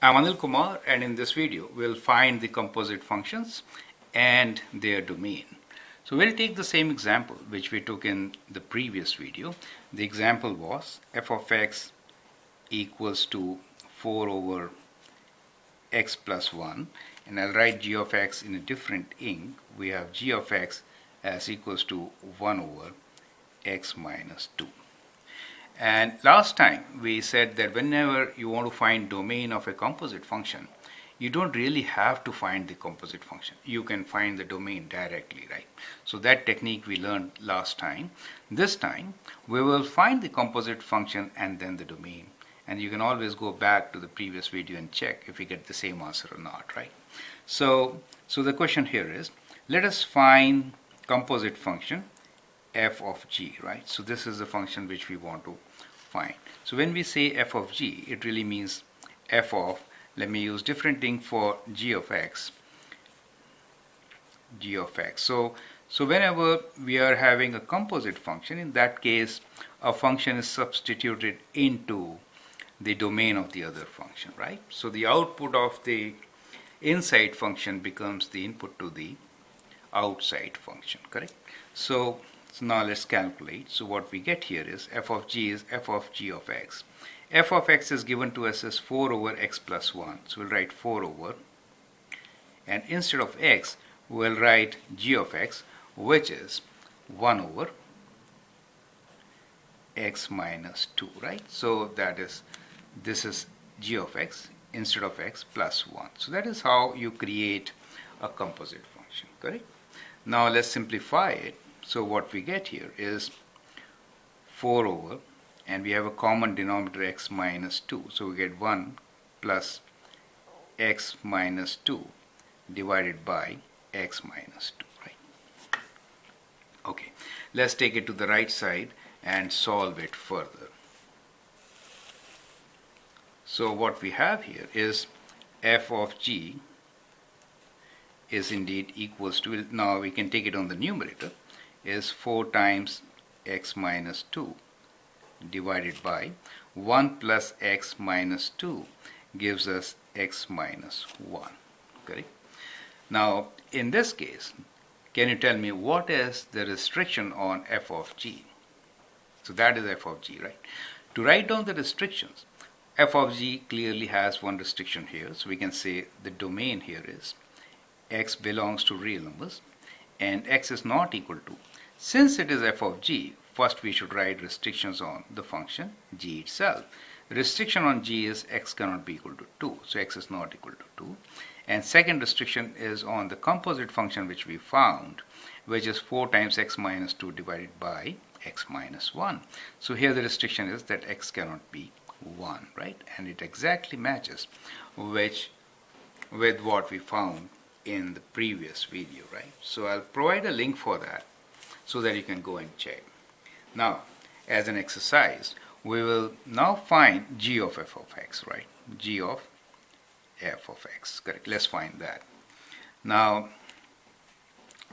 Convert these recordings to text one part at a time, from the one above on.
I'm Anil Kumar, and in this video we'll find the composite functions and their domain. So we'll take the same example which we took in the previous video. The example was f of x equals to 4 over x plus 1, and I'll write g of x in a different ink. We have g of x as equals to 1 over x minus 2. And last time we said that whenever you want to find domain of a composite function, you don't really have to find the composite function. You can find the domain directly, right? So that technique we learned last time. This time we will find the composite function and then the domain. And you can always go back to the previous video and check if you get the same answer or not, right? So the question here is, let us find composite function f of g, right? So this is the function which we want to find. So when we say f of g, it really means f of, let me use different thing for g of x. So whenever we are having a composite function, in that case a function is substituted into the domain of the other function, right? So the output of the inside function becomes the input to the outside function, correct? So now let's calculate. So what we get here is f of g is f of g of x. F of x is given to us as 4 over x plus 1. So we'll write 4 over, and instead of x we'll write g of x, which is 1 over x minus 2, right? So this is g of x instead of x plus 1. So that is how you create a composite function, correct? Now let's simplify it. So what we get here is 4 over, and we have a common denominator x minus 2. So we get 1 plus x minus 2 divided by x minus 2, right? Okay, let's take it to the right side and solve it further. So what we have here is f of g is indeed equals to, now we can take it on the numerator, is 4 times x minus 2 divided by 1 plus x minus 2 gives us x minus 1, correct? Now in this case, can you tell me what is the restriction on f of g? So that is f of g, right? To write down the restrictions, f of g clearly has one restriction here. So we can say the domain here is x belongs to real numbers and x is not equal to. Since it is f of g, first we should write restrictions on the function g itself. The restriction on g is x cannot be equal to 2, so x is not equal to 2. And second restriction is on the composite function which we found, which is 4 times x minus 2 divided by x minus 1. So here the restriction is that x cannot be 1, right? And it exactly matches with what we found in the previous video, right? So I'll provide a link for that so that you can go and check. Now as an exercise, we will now find g of f of x, right? G of f of x, correct? Let's find that. Now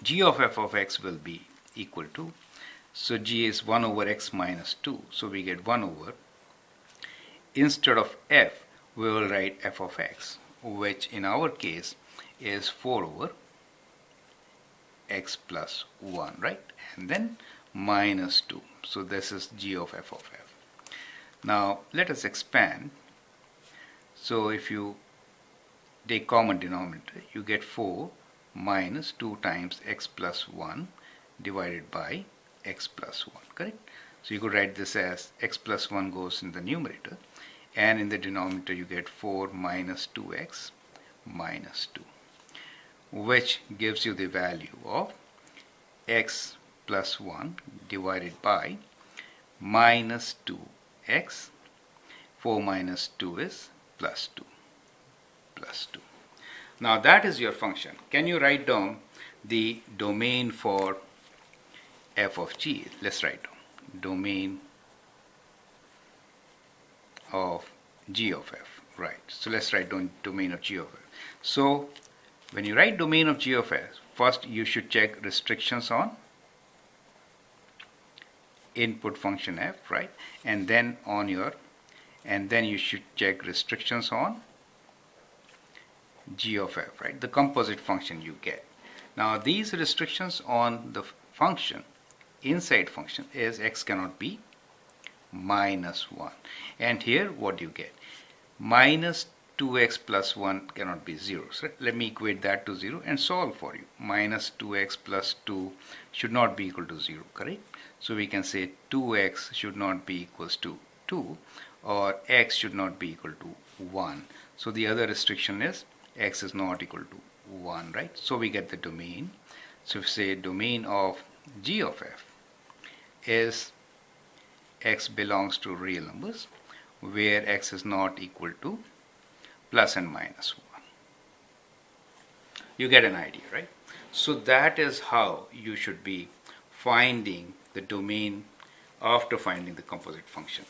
g of f of x will be equal to, so g is 1 over x minus 2, so we get 1 over, instead of f we will write f of x, which in our case is 4 over x plus 1, right? And then minus 2. So this is g of f of f. Now let us expand. So if you take common denominator, you get 4 minus 2 times x plus 1 divided by x plus 1, correct? So you could write this as x plus 1 goes in the numerator, and in the denominator you get 4 minus 2x minus 2, which gives you the value of x plus 1 divided by minus 2x. 4 minus 2 is plus 2. Now that is your function. Can you write down the domain for f of g? Let's write down domain of g of f, right? So let's write down domain of g of f. So when you write domain of g of f, first you should check restrictions on input function f, right? And then you should check restrictions on g of f, right? The composite function you get. Now these restrictions on the function, inside function, is x cannot be minus 1. And here what do you get? Minus 2x plus 1 cannot be 0. So let me equate that to 0 and solve for you. Minus 2x plus 2 should not be equal to 0, correct? So we can say 2x should not be equals to 2, or x should not be equal to 1. So the other restriction is x is not equal to 1, right? So we get the domain. So if we say domain of g of f is x belongs to real numbers where x is not equal to plus and minus 1. You get an idea, right? So that is how you should be finding the domain after finding the composite function.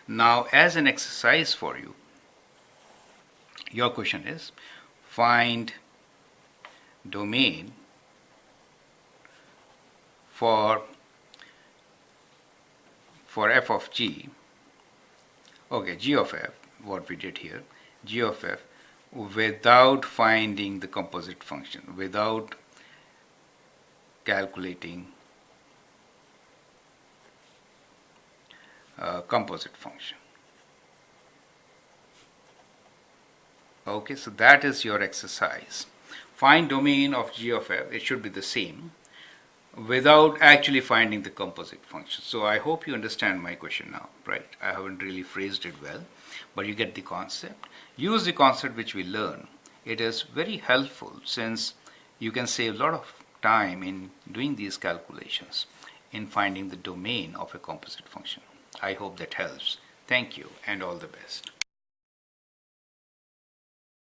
Now, as an exercise for you, your question is find domain for f of g. Okay, g of f, what we did here, g of f without finding the composite function, without calculating composite function. Okay, so that is your exercise. Find domain of g of f, it should be the same, without actually finding the composite function. So I hope you understand my question now, right? I haven't really phrased it well, but you get the concept. Use the concept which we learn. It is very helpful since you can save a lot of time in doing these calculations in finding the domain of a composite function. I hope that helps. Thank you and all the best.